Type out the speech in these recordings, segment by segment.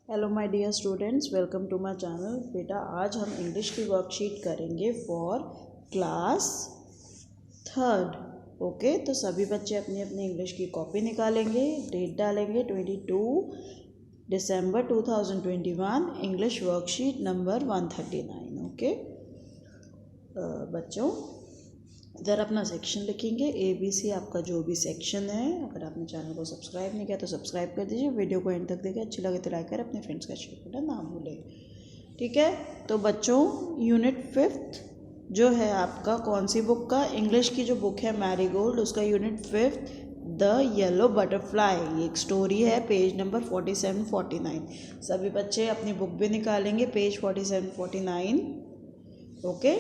Hello my dear students, welcome to my channel. बेटा आज हम इंग्लिश की वर्कशीट करेंगे फॉर क्लास थर्ड। ओके, तो सभी बच्चे अपनी अपनी इंग्लिश की कॉपी निकालेंगे, डेट डालेंगे 22 दिसंबर 2021, इंग्लिश वर्कशीट नंबर 139। ओके बच्चों, इधर अपना सेक्शन लिखेंगे ABC, आपका जो भी सेक्शन है। अगर आपने चैनल को सब्सक्राइब नहीं किया तो सब्सक्राइब कर दीजिए, वीडियो को एंड तक देखिए, अच्छी लगे तो लाइक करें, अपने फ्रेंड्स का शेयर करना ना भूलें। ठीक है, तो बच्चों यूनिट 5th जो है आपका कौन सी बुक का, इंग्लिश की जो बुक है मैरीगोल्ड, उसका unit 5th the yellow butterfly, ये एक स्टोरी है, पेज नंबर 47-49। सभी बच्चे अपनी बुक भी निकालेंगे, पेज 47-49। ओके,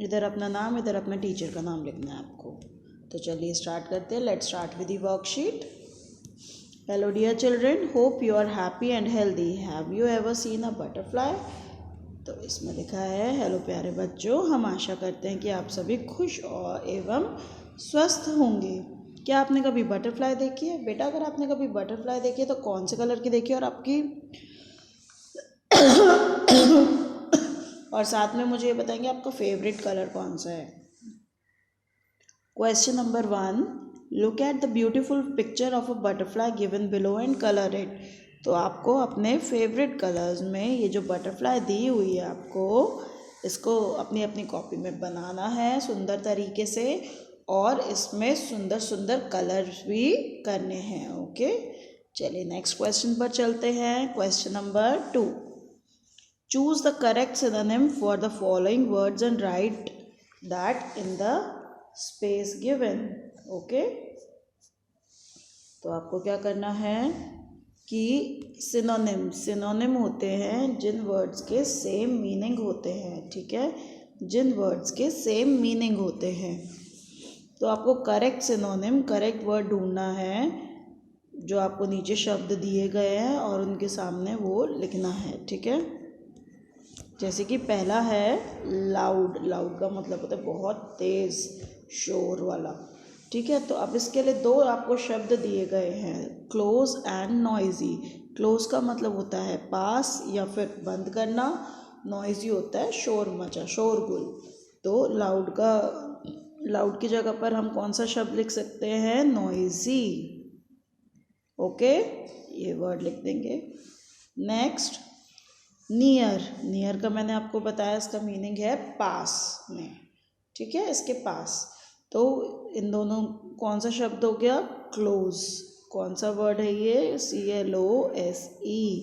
इधर अपना नाम, इधर अपने टीचर का नाम लिखना है आपको। तो चलिए स्टार्ट करते हैं। Let's start with the worksheet. Hello dear children, hope you are happy and healthy. Have you ever seen a butterfly? तो इसमें लिखा है, हेलो प्यारे बच्चों, हम आशा करते हैं कि आप सभी खुश और एवं स्वस्थ होंगे। क्या आपने कभी बटरफ्लाई देखी है? बेटा अगर आपने कभी बटरफ्लाई देखी है तो कौन से कलर की देखी है, और आपकी और साथ में मुझे ये बताएंगे आपका फेवरेट कलर कौन सा है। Question number 1, look at the beautiful picture of a butterfly given below and colour it. तो आपको अपने फेवरेट कलर्स में ये जो बटरफ्लाई दी हुई है आपको, इसको अपनी अपनी कॉपी में बनाना है सुंदर तरीके से, और इसमें सुंदर सुंदर कलर्स भी करने हैं। ओके, चलिए नेक्स्ट क्वेश्चन पर चलते हैं। Question number 2, choose the correct synonym for the following words and write that in the space given. Okay, तो आपको क्या करना है कि सिनोनिम होते हैं जिन वर्ड्स के सेम मीनिंग होते हैं। ठीक है, जिन वर्ड्स के सेम मीनिंग होते हैं, तो आपको करेक्ट सिनोनिम, करेक्ट वर्ड ढूंढना है, जो आपको नीचे शब्द दिए गए हैं और उनके सामने वो लिखना है। ठीक है, जैसे कि पहला है लाउड। लाउड का मतलब होता है बहुत तेज़, शोर वाला। ठीक है, तो अब इसके लिए दो आपको शब्द दिए गए हैं, क्लोज एंड नॉइजी। क्लोज का मतलब होता है पास या फिर बंद करना, नॉइजी होता है शोर मचा, शोरगुल। तो लाउड की जगह पर हम कौन सा शब्द लिख सकते हैं? नॉइजी। ओके, ये वर्ड लिख देंगे। नेक्स्ट, नियर का मैंने आपको बताया, इसका मीनिंग है पास में। ठीक है, इसके पास। तो इन दोनों कौन सा शब्द हो गया? क्लोज। कौन सा वर्ड है ये? CLOSE,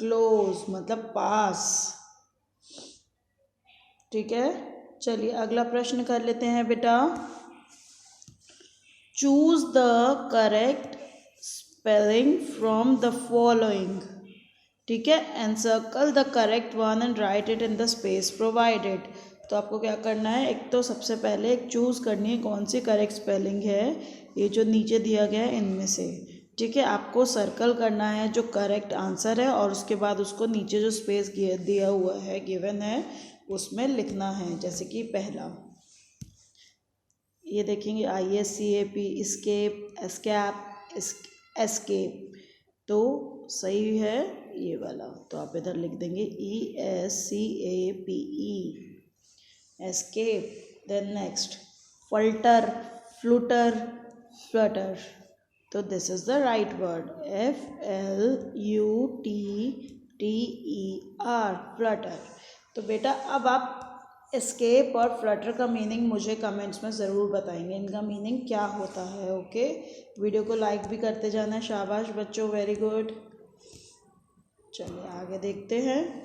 क्लोज मतलब पास। ठीक है, चलिए अगला प्रश्न कर लेते हैं बेटा। Choose the correct spelling from the following. ठीक है, and circle the correct one and right it in the space provided. तो आपको क्या करना है, एक तो सबसे पहले एक चूज़ करनी है कौन सी करेक्ट स्पेलिंग है, ये जो नीचे दिया गया है इनमें से। ठीक है, आपको सर्कल करना है जो करेक्ट आंसर है, और उसके बाद उसको नीचे जो स्पेस दिया हुआ है, गिवन है, उसमें लिखना है। जैसे कि पहला ये देखेंगे ISCAP, स्केप, एस्कैप, एस्केप, तो सही है ये वाला। तो आप इधर लिख देंगे ESCAPE, escape. Then next, flutter, flutter, flutter, तो this is the right word, FLUTTER, flutter. तो बेटा अब आप एस्केप और फ्लटर का मीनिंग मुझे कमेंट्स में ज़रूर बताएंगे, इनका मीनिंग क्या होता है। ओके, वीडियो को लाइक भी करते जाना है। शाबाश बच्चों, वेरी गुड। चलिए आगे देखते हैं।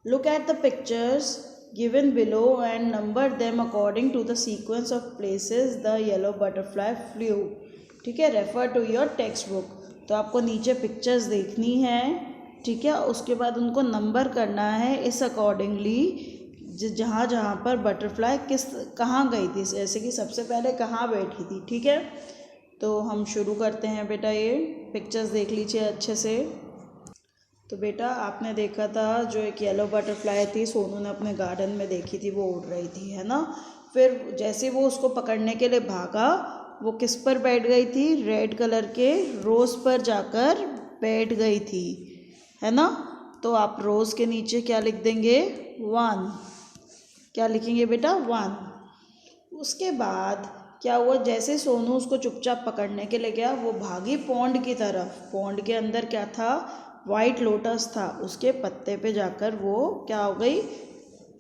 Look at the pictures given below and number them according to the sequence of places the yellow butterfly flew. ठीक है, refer to your textbook. तो आपको नीचे पिक्चर्स देखनी है, ठीक है, उसके बाद उनको नंबर करना है इस अकॉर्डिंगली, जहाँ जहाँ पर बटरफ्लाई कहाँ गई थी, जैसे कि सबसे पहले कहाँ बैठी थी। ठीक है, तो हम शुरू करते हैं बेटा। ये पिक्चर्स देख लीजिए अच्छे से। तो बेटा आपने देखा था जो एक येलो बटरफ्लाई थी, सोनू ने अपने गार्डन में देखी थी, वो उड़ रही थी, है ना। फिर जैसे वो उसको पकड़ने के लिए भागा, वो किस पर बैठ गई थी? रेड कलर के रोज़ पर जाकर बैठ गई थी, है ना। तो आप रोज़ के नीचे क्या लिख देंगे? 1। क्या लिखेंगे बेटा? 1। उसके बाद क्या हुआ, जैसे सोनू उसको चुपचाप पकड़ने के लिए गया, वो भागी पॉन्ड की तरफ। पॉन्ड के अंदर क्या था? वाइट लोटस था। उसके पत्ते पे जाकर वो क्या हो गई?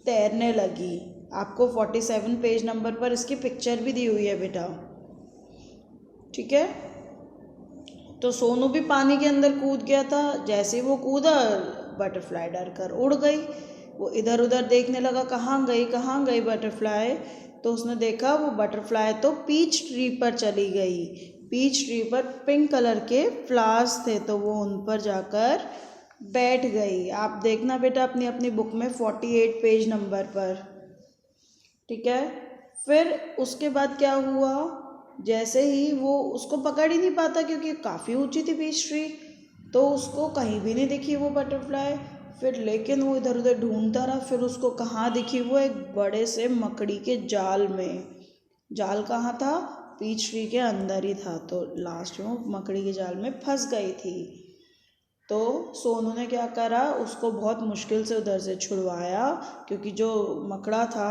तैरने लगी। आपको 47 पेज नंबर पर इसकी पिक्चर भी दी हुई है बेटा, ठीक है। तो सोनू भी पानी के अंदर कूद गया था। जैसे वो कूदा, बटरफ्लाई डर कर उड़ गई। वो इधर उधर देखने लगा, कहाँ गई बटरफ्लाई। तो उसने देखा वो बटरफ्लाई तो पीच ट्री पर चली गई। पीच ट्री पर पिंक कलर के फ्लावर्स थे, तो वो उन पर जाकर बैठ गई। आप देखना बेटा अपनी अपनी बुक में 48 पेज नंबर पर, ठीक है। फिर उसके बाद क्या हुआ, जैसे ही वो उसको पकड़ ही नहीं पाता क्योंकि काफ़ी ऊंची थी पीच ट्री, तो उसको कहीं भी नहीं दिखी वो बटरफ्लाई। फिर लेकिन वो इधर उधर ढूंढता रहा, फिर उसको कहाँ दिखी? वो एक बड़े से मकड़ी के जाल में। जाल कहाँ था? पीच ट्री के अंदर ही था। तो लास्ट में वो मकड़ी के जाल में फंस गई थी। तो सोनू ने क्या करा, उसको बहुत मुश्किल से उधर से छुड़वाया, क्योंकि जो मकड़ा था,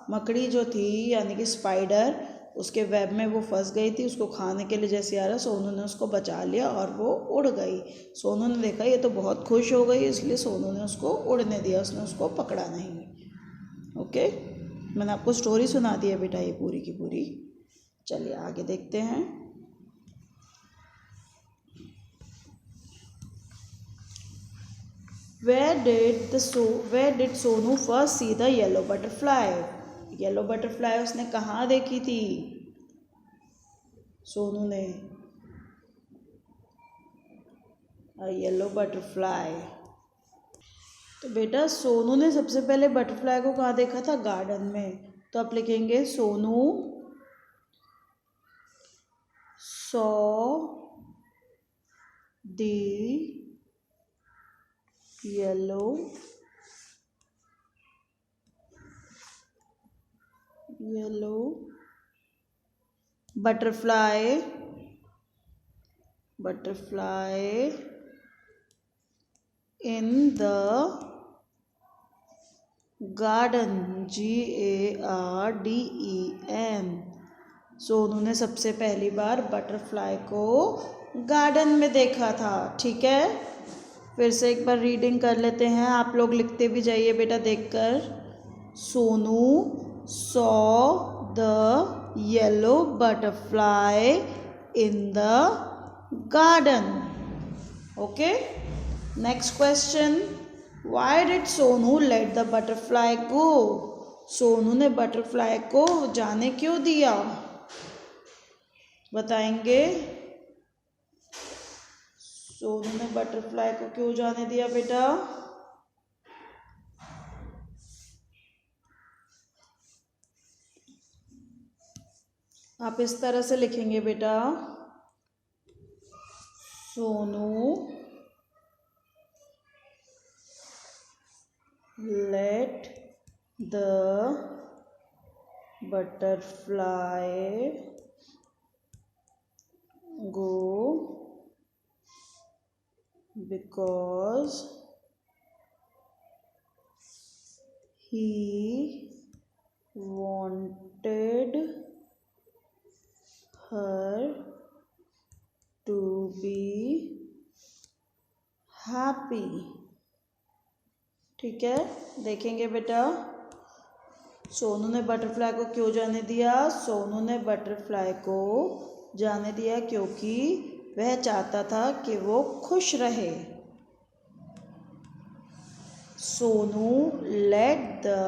मकड़ी जो थी यानी कि स्पाइडर, उसके वेब में वो फंस गई थी। उसको खाने के लिए जैसे आ रहा, सोनू ने उसको बचा लिया और वो उड़ गई। सोनू ने देखा ये तो बहुत खुश हो गई, इसलिए सोनू ने उसको उड़ने दिया, उसने उसको पकड़ा नहीं। ओके, मैंने आपको स्टोरी सुना दी है बेटा ये पूरी की पूरी। चलिए आगे देखते हैं। Where did Sonu first see the yellow butterfly? Yellow butterfly उसने कहाँ देखी थी सोनू ने? Yellow butterfly. तो बेटा सोनू ने सबसे पहले बटरफ्लाई को कहाँ देखा था? गार्डन में। तो आप लिखेंगे Sonu saw the yellow butterfly in the garden, GARDEN। Sonu ने सबसे पहली बार बटरफ्लाई को गार्डन में देखा था, ठीक है। फिर से एक बार रीडिंग कर लेते हैं, आप लोग लिखते भी जाइए बेटा देखकर। Sonu saw the yellow butterfly in the garden. Okay, next question, why did Sonu let the butterfly go? Sonu ने बटरफ्लाई को जाने क्यों दिया? बताएंगे। सोनू ने बटरफ्लाई को क्यों जाने दिया बेटा? आप इस तरह से लिखेंगे बेटा, Sonu let the butterfly go because he wanted her to be happy। ठीक है, देखेंगे बेटा सोनू ने बटरफ्लाई को क्यों जाने दिया? सोनू ने बटरफ्लाई को जाने दिया क्योंकि वह चाहता था कि वो खुश रहे। Sonu let the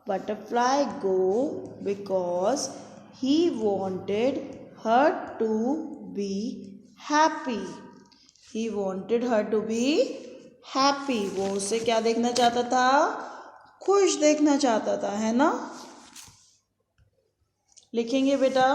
butterfly go because he wanted her to be happy। He wanted her to be happy। वो उसे क्या देखना चाहता था? खुश देखना चाहता था, है ना। लिखेंगे बेटा,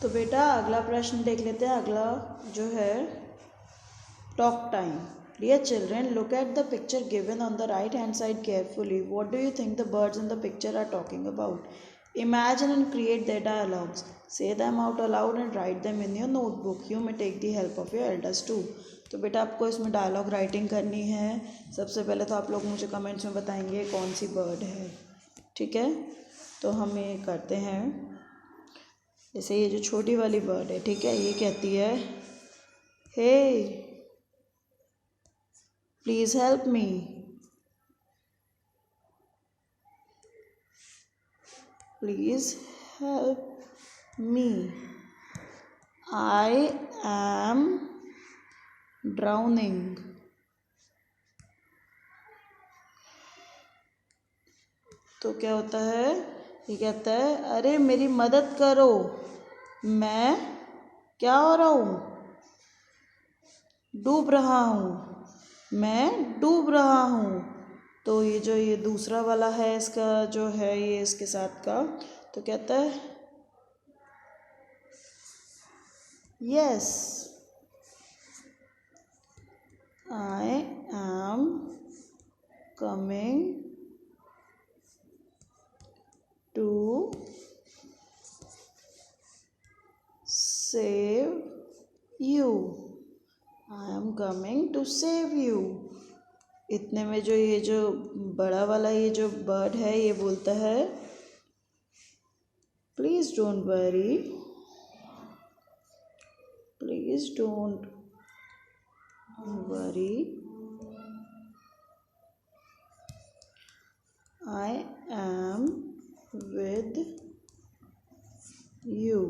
तो बेटा अगला प्रश्न देख लेते हैं। अगला जो है talk time. Dear children, look at the picture given on the right hand side carefully. What do you think the birds in the picture are talking about? Imagine and create their dialogues. Say them out aloud and write them in your notebook. You may take the help of your elders too. तो बेटा आपको इसमें dialogue writing करनी है। सबसे पहले तो आप लोग मुझे कमेंट्स में बताएंगे कौन सी बर्ड है, ठीक है। तो हम ये करते हैं, जैसे ये जो छोटी वाली बर्ड है, ठीक है, ये कहती है hey please help me. Please help me, I am drowning. तो क्या होता है, ये कहता है अरे मेरी मदद करो, मैं क्या हो रहा हूँ, डूब रहा हूँ, मैं डूब रहा हूँ। तो ये जो ये दूसरा वाला है इसका जो है ये इसके साथ का, तो कहता है yes I am coming to save you, I am coming to save you। इतने में जो ये जो बड़ा वाला ये जो बर्ड है ये बोलता है please don't worry, please don't worry, I am with you,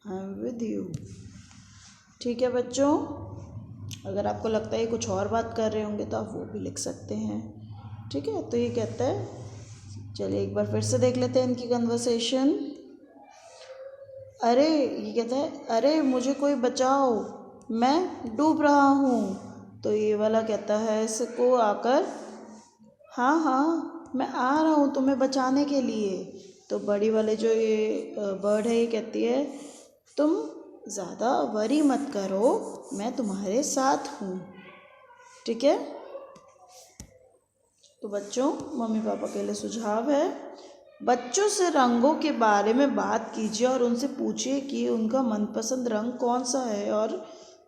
I am with you. ठीक है बच्चों, अगर आपको लगता है कुछ और बात कर रहे होंगे तो आप वो भी लिख सकते हैं, ठीक है। तो ये कहता है, चलिए एक बार फिर से देख लेते हैं इनकी कन्वर्सेशन। अरे ये कहता है अरे मुझे कोई बचाओ, मैं डूब रहा हूँ। तो ये वाला कहता है इसको आकर हाँ हाँ मैं आ रहा हूँ तुम्हें बचाने के लिए। तो बड़ी वाले जो ये बर्ड है ये कहती है तुम ज़्यादा वरी मत करो, मैं तुम्हारे साथ हूँ, ठीक है। तो बच्चों मम्मी पापा के लिए सुझाव है, बच्चों से रंगों के बारे में बात कीजिए और उनसे पूछिए कि उनका मनपसंद रंग कौन सा है और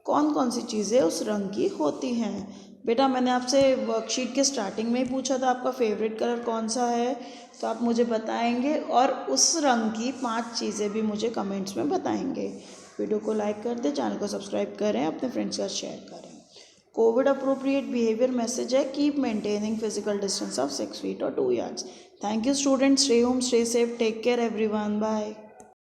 कौन कौन सी चीज़ें उस रंग की होती हैं। बेटा मैंने आपसे वर्कशीट के स्टार्टिंग में ही पूछा था आपका फेवरेट कलर कौन सा है, तो आप मुझे बताएंगे और उस रंग की 5 चीज़ें भी मुझे कमेंट्स में बताएंगे। वीडियो को लाइक कर दें, चैनल को सब्सक्राइब करें, अपने फ्रेंड्स के साथ शेयर करें। कोविड अप्रोप्रिएट बिहेवियर मैसेज है, keep maintaining physical distance of 6 feet और 2 yards। Thank you students, stay home, stay safe, take care everyone, bye.